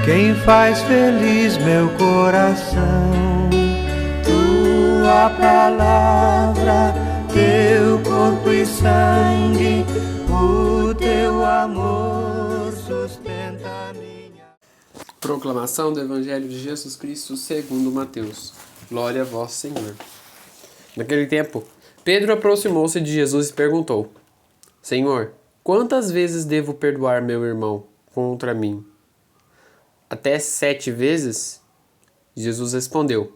quem faz feliz meu coração. Tua palavra, teu corpo e sangue, o teu amor sustenta minha. Proclamação do Evangelho de Jesus Cristo segundo Mateus. Glória a vós, Senhor. Naquele tempo, Pedro aproximou-se de Jesus e perguntou: Senhor, quantas vezes devo perdoar meu irmão contra mim? Até 7 vezes? Jesus respondeu: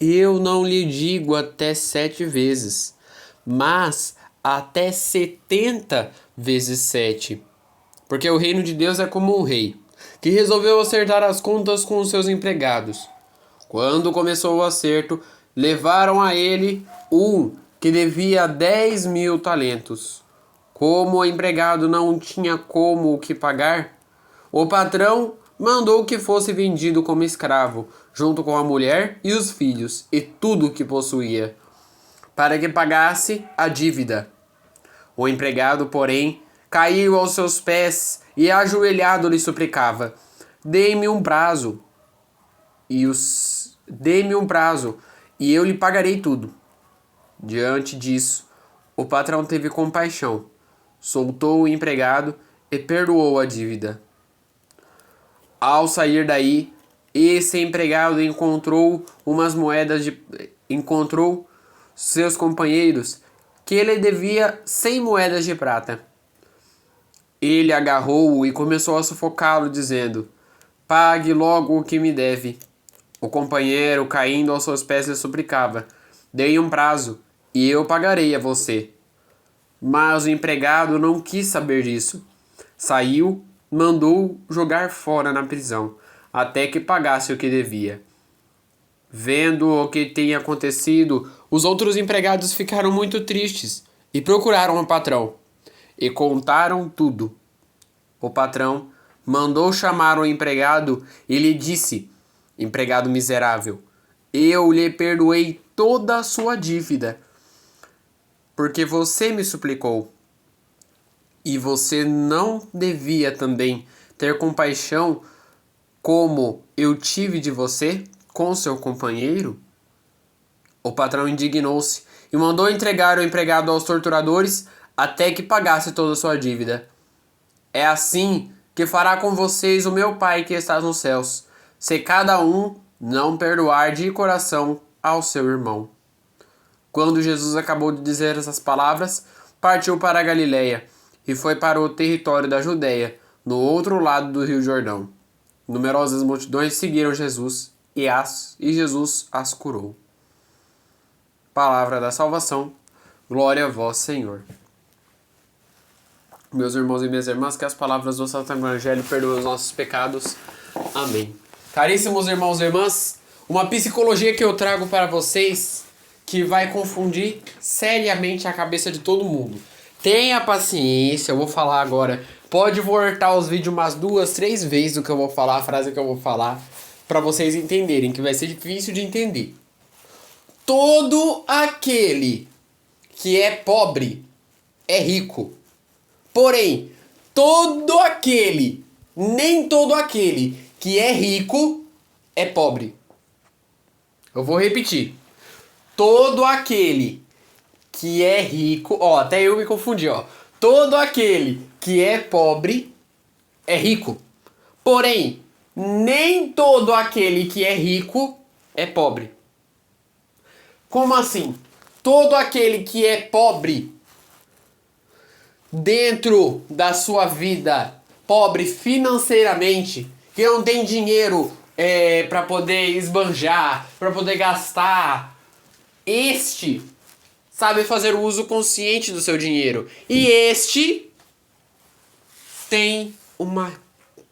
Eu não lhe digo até 7 vezes, mas até 70 vezes 7. Porque o reino de Deus é como um rei, que resolveu acertar as contas com os seus empregados. Quando começou o acerto, levaram a ele um que devia 10.000 talentos. Como o empregado não tinha como o que pagar, o patrão mandou que fosse vendido como escravo, junto com a mulher e os filhos, e tudo o que possuía, para que pagasse a dívida. O empregado, porém, caiu aos seus pés e ajoelhado lhe suplicava: Dê-me um prazo, e eu lhe pagarei tudo. Diante disso, o patrão teve compaixão, soltou o empregado e perdoou a dívida. Ao sair daí, esse empregado encontrou seus companheiros que ele devia 100 moedas de prata. Ele agarrou-o e começou a sufocá-lo, dizendo: Pague logo o que me deve. O companheiro, caindo aos seus pés, lhe suplicava: Dê um prazo, e eu pagarei a você. Mas o empregado não quis saber disso. Saiu, mandou jogar fora na prisão, até que pagasse o que devia. Vendo o que tinha acontecido, os outros empregados ficaram muito tristes e procuraram o patrão, e contaram tudo. O patrão mandou chamar o empregado e lhe disse: Empregado miserável, eu lhe perdoei toda a sua dívida, porque você me suplicou. E você não devia também ter compaixão como eu tive de você com seu companheiro? O patrão indignou-se e mandou entregar o empregado aos torturadores até que pagasse toda a sua dívida. É assim que fará com vocês o meu Pai que está nos céus, se cada um não perdoar de coração ao seu irmão. Quando Jesus acabou de dizer essas palavras, partiu para a Galiléia e foi para o território da Judéia, no outro lado do Rio Jordão. Numerosas multidões seguiram Jesus e Jesus as curou. Palavra da salvação. Glória a vós, Senhor. Meus irmãos e minhas irmãs, que as palavras do Santo Evangelho perdoem os nossos pecados. Amém. Caríssimos irmãos e irmãs, uma psicologia que eu trago para vocês que vai confundir seriamente a cabeça de todo mundo. Tenha paciência, eu vou falar agora. Pode voltar os vídeos umas 2, 3 vezes o que eu vou falar, a frase que eu vou falar, para vocês entenderem, que vai ser difícil de entender. Todo aquele que é pobre é rico. Porém, nem todo aquele que é rico é pobre. Eu vou repetir. Todo aquele que é rico, até eu me confundi, todo aquele que é pobre é rico. Porém, nem todo aquele que é rico é pobre. Como assim? Todo aquele que é pobre dentro da sua vida, pobre financeiramente, que não tem dinheiro para poder esbanjar, para poder gastar, este sabe fazer o uso consciente do seu dinheiro. E este tem uma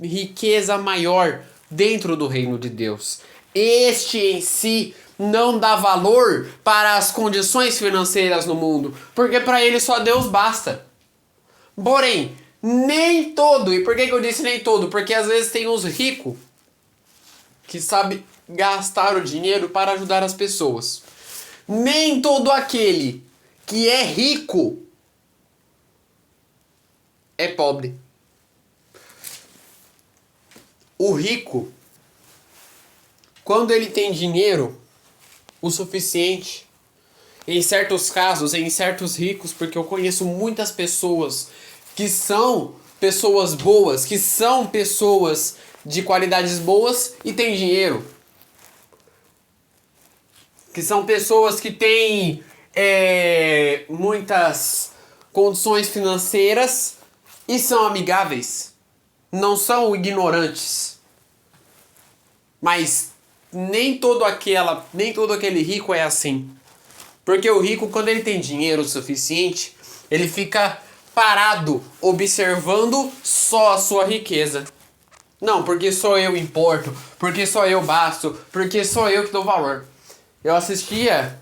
riqueza maior dentro do reino de Deus. Este em si não dá valor para as condições financeiras no mundo, porque para ele só Deus basta. Porém, nem todo, e por que eu disse nem todo? Porque às vezes tem uns ricos que sabem gastar o dinheiro para ajudar as pessoas. Nem todo aquele que é rico é pobre. o rico, quando ele tem dinheiro o suficiente, em certos casos, em certos ricos, porque eu conheço muitas pessoas que são pessoas boas, que são pessoas de qualidades boas e têm dinheiro. Que são pessoas que têm muitas condições financeiras e são amigáveis. Não são ignorantes. Mas nem todo aquele rico é assim. Porque o rico, quando ele tem dinheiro o suficiente, ele fica parado observando só a sua riqueza. Não, porque só eu importo, porque só eu basto, porque só eu que dou valor. Eu assistia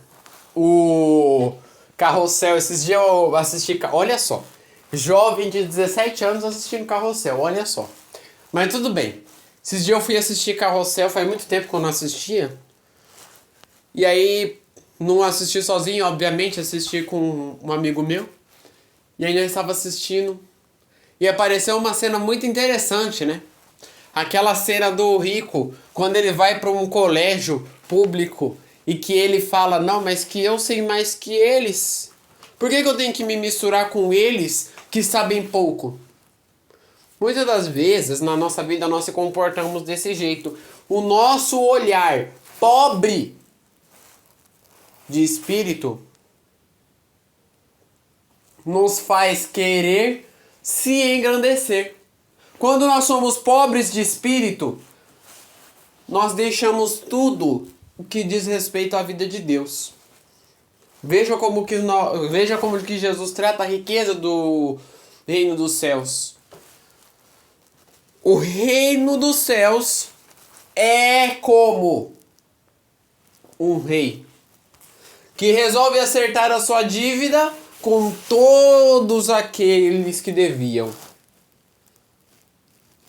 o Carrossel, esses dias eu assisti, olha só, jovem de 17 anos assistindo Carrossel, olha só. Mas tudo bem, esses dias eu fui assistir Carrossel, faz muito tempo que eu não assistia. E aí, não assisti sozinho, obviamente, assisti com um amigo meu. E aí nós estava assistindo e apareceu uma cena muito interessante, né? Aquela cena do rico, quando ele vai para um colégio público e que ele fala, não, mas que eu sei mais que eles. Por que eu tenho que me misturar com eles que sabem pouco? Muitas das vezes, na nossa vida, nós se comportamos desse jeito. O nosso olhar pobre de espírito nos faz querer se engrandecer. Quando nós somos pobres de espírito, nós deixamos tudo o que diz respeito à vida de Deus. Veja como que Jesus trata a riqueza do reino dos céus. O reino dos céus é como um rei que resolve acertar a sua dívida com todos aqueles que deviam.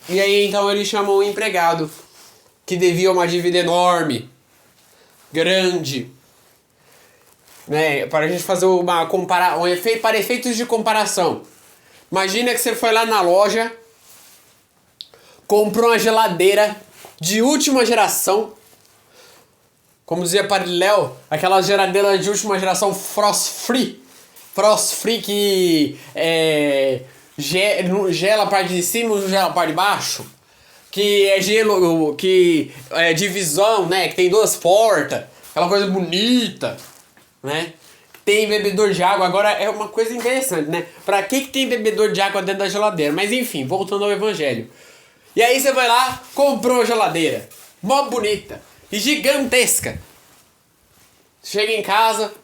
E aí então ele chamou um empregado que devia uma dívida enorme, grande, né? Para a gente fazer para efeitos de comparação. Imagina que você foi lá na loja, comprou uma geladeira de última geração. Como dizia Padre Léo, aquela geladeira de última geração frost free que gela a parte de cima e gela a parte de baixo. Que é gelo, que é divisão, né? Que tem duas portas, aquela coisa bonita, né? Tem bebedor de água, agora é uma coisa interessante, né? Pra que tem bebedor de água dentro da geladeira? Mas enfim, voltando ao evangelho. E aí você vai lá, comprou a geladeira, mó bonita e gigantesca. Chega em casa,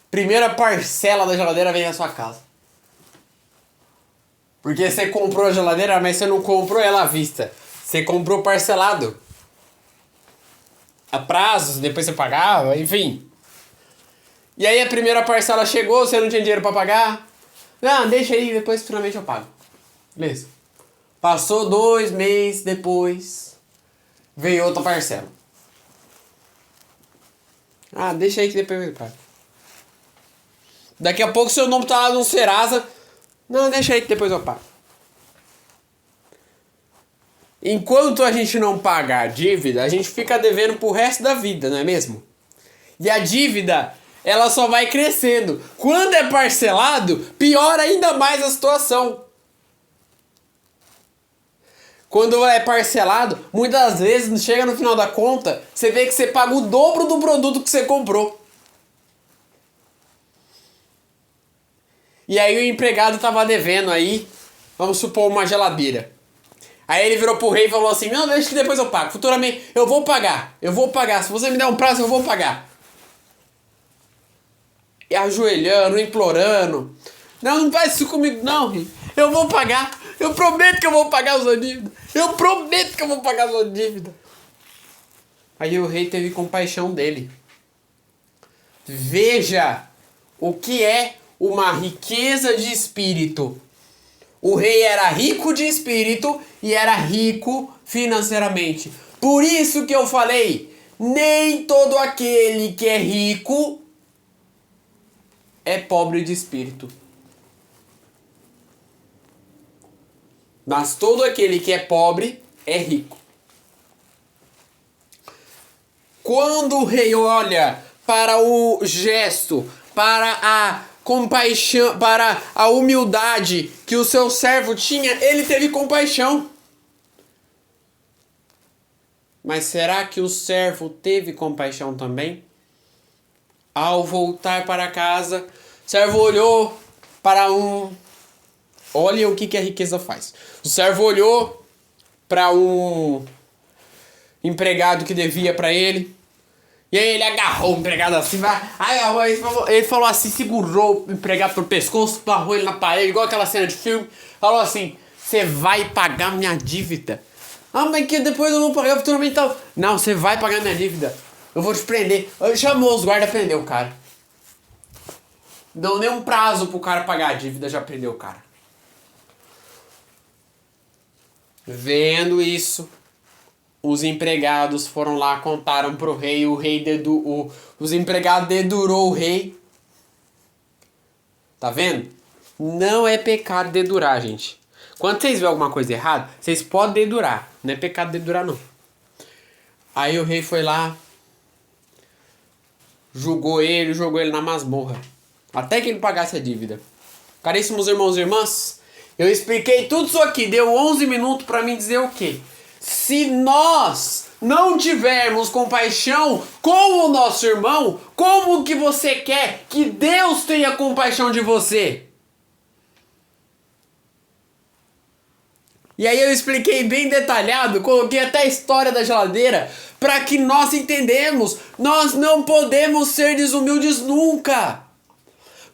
primeira parcela da geladeira vem na sua casa. Porque você comprou a geladeira, mas você não comprou ela à vista. Você comprou parcelado. A prazos, depois você pagava, enfim. E aí a primeira parcela chegou, você não tinha dinheiro pra pagar. Não, deixa aí, depois finalmente eu pago. Beleza. Passou 2 meses depois, veio outra parcela. Ah, deixa aí que depois eu pago. Daqui a pouco seu nome tá lá no Serasa. Não, deixa aí que depois eu pago. Enquanto a gente não pagar a dívida, a gente fica devendo pro resto da vida, não é mesmo? E a dívida, ela só vai crescendo. Quando é parcelado, piora ainda mais a situação. Quando é parcelado, muitas vezes, chega no final da conta, você vê que você paga o dobro do produto que você comprou. E aí o empregado tava devendo aí, vamos supor, uma geladeira. Aí ele virou pro rei e falou assim, não, deixa que depois eu pago. Futuramente, eu vou pagar. Se você me der um prazo, eu vou pagar. E ajoelhando, implorando. Não faz isso comigo não, rei. Eu vou pagar. Eu prometo que eu vou pagar a sua dívida. Eu prometo que eu vou pagar a sua dívida. Aí o rei teve compaixão dele. Veja o que é uma riqueza de espírito. O rei era rico de espírito e era rico financeiramente. Por isso que eu falei, nem todo aquele que é rico é pobre de espírito. Mas todo aquele que é pobre é rico. Quando o rei olha para o gesto, para a compaixão, para a humildade que o seu servo tinha, ele teve compaixão. Mas será que o servo teve compaixão também? Ao voltar para casa, o servo olhou para um... Olha o que a riqueza faz. O servo olhou para um empregado que devia para ele. E aí ele agarrou o empregado assim, ele falou assim, segurou o empregado pelo pescoço, amarrou ele na parede, igual aquela cena de filme. Falou assim, você vai pagar minha dívida. Ah, mas que depois eu vou pagar futuramente tal. Não, você vai pagar minha dívida. Eu vou te prender. Chamou os guardas, prendeu o cara. Não deu um prazo pro cara pagar a dívida, já prendeu o cara. Vendo isso, os empregados foram lá, contaram pro rei, os empregados dedurou o rei. Tá vendo? Não é pecado dedurar, gente. Quando vocês veem alguma coisa errada, vocês podem dedurar. Não é pecado dedurar, não. Aí o rei foi lá, jogou ele na masmorra. Até que ele pagasse a dívida. Caríssimos irmãos e irmãs, eu expliquei tudo isso aqui. Deu 11 minutos para mim dizer o quê? Se nós não tivermos compaixão com o nosso irmão, como que você quer que Deus tenha compaixão de você? E aí eu expliquei bem detalhado, coloquei até a história da geladeira, para que nós entendemos, nós não podemos ser desumildes nunca,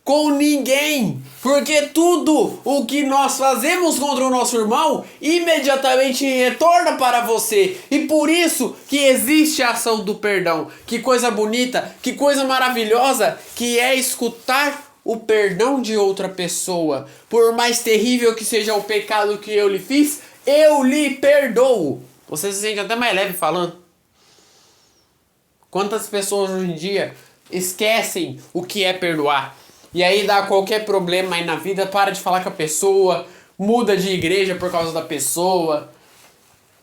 com ninguém, porque tudo o que nós fazemos contra o nosso irmão, imediatamente retorna para você, e por isso que existe a ação do perdão. Que coisa bonita, que coisa maravilhosa, que é escutar o perdão de outra pessoa. Por mais terrível que seja o pecado que eu lhe fiz, eu lhe perdoo. Você se sente até mais leve falando. Quantas pessoas hoje em dia esquecem o que é perdoar? E aí dá qualquer problema aí na vida, para de falar com a pessoa, muda de igreja por causa da pessoa,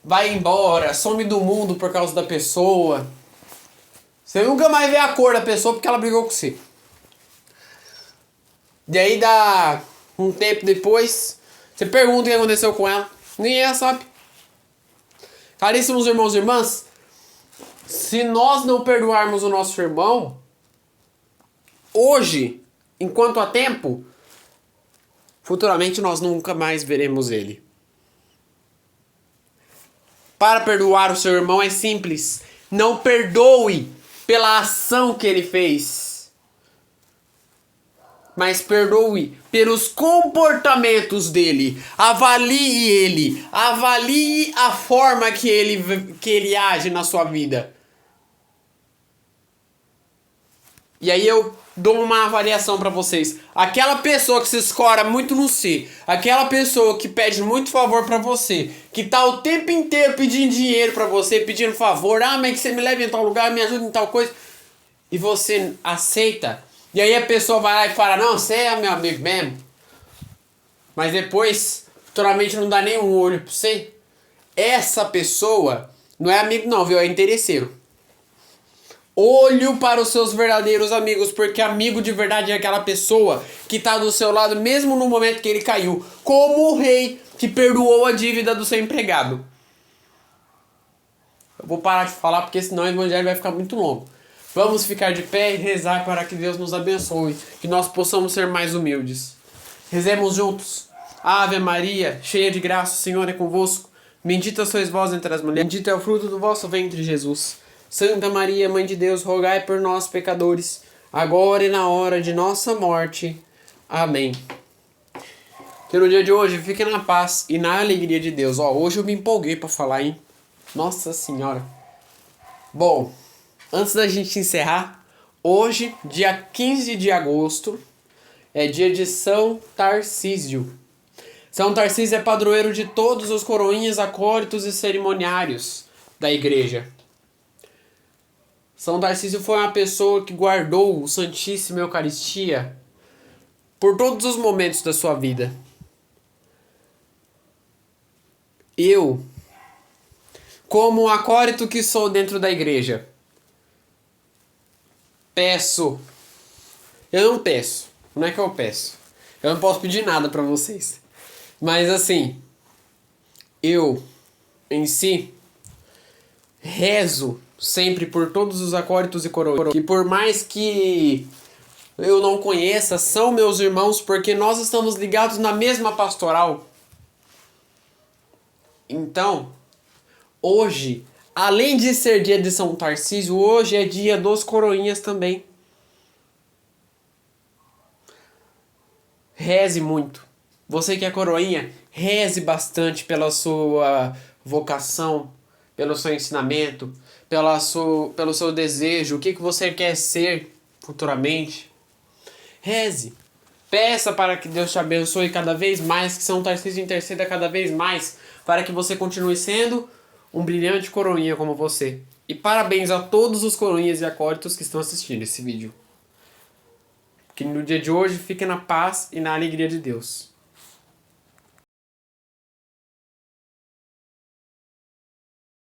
vai embora, some do mundo por causa da pessoa. Você nunca mais vê a cor da pessoa porque ela brigou com você. E aí dá um tempo depois, você pergunta o que aconteceu com ela. Nem ela sabe. Caríssimos irmãos e irmãs, se nós não perdoarmos o nosso irmão, hoje, enquanto há tempo, futuramente nós nunca mais veremos ele. Para perdoar o seu irmão é simples. Não perdoe pela ação que ele fez, mas perdoe pelos comportamentos dele. Avalie a forma que ele age na sua vida. E aí eu dou uma avaliação pra vocês. Aquela pessoa que se escora muito no si, aquela pessoa que pede muito favor pra você, que tá o tempo inteiro pedindo dinheiro pra você, pedindo favor, mas que você me leve em tal lugar, me ajude em tal coisa, e você aceita. E aí a pessoa vai lá e fala, não, você é meu amigo mesmo. Mas depois, futuramente não dá nem um olho pra você. Essa pessoa não é amigo não, viu? É interesseiro. Olho para os seus verdadeiros amigos, porque amigo de verdade é aquela pessoa que tá do seu lado mesmo no momento que ele caiu. Como o rei que perdoou a dívida do seu empregado. Eu vou parar de falar porque senão o evangelho vai ficar muito longo. Vamos ficar de pé e rezar para que Deus nos abençoe, que nós possamos ser mais humildes. Rezemos juntos. Ave Maria, cheia de graça, o Senhor é convosco. Bendita sois vós entre as mulheres, bendito é o fruto do vosso ventre, Jesus. Santa Maria, Mãe de Deus, rogai por nós, pecadores, agora e na hora de nossa morte. Amém. Que no dia de hoje fiquem na paz e na alegria de Deus. Hoje eu me empolguei para falar, hein? Nossa Senhora. Bom, antes da gente encerrar, hoje, dia 15 de agosto, é dia de São Tarcísio. São Tarcísio é padroeiro de todos os coroinhas, acólitos e cerimoniários da igreja. São Tarcísio foi uma pessoa que guardou o Santíssimo Eucaristia por todos os momentos da sua vida. Eu como acólito que sou dentro da igreja, peço. Eu não peço. Não é que eu peço. Eu não posso pedir nada pra vocês. Mas assim, eu, em si, rezo sempre por todos os acólitos e coroas. Que por mais que eu não conheça, são meus irmãos, porque nós estamos ligados na mesma pastoral. Então, hoje, além de ser dia de São Tarcísio, hoje é dia dos coroinhas também. Reze muito. Você que é coroinha, reze bastante pela sua vocação, pelo seu ensinamento, pelo seu desejo, o que você quer ser futuramente. Reze. Peça para que Deus te abençoe cada vez mais, que São Tarcísio interceda cada vez mais, para que você continue sendo um brilhante coroinha como você. E parabéns a todos os coroinhas e acólitos que estão assistindo esse vídeo. Que no dia de hoje fiquem na paz e na alegria de Deus.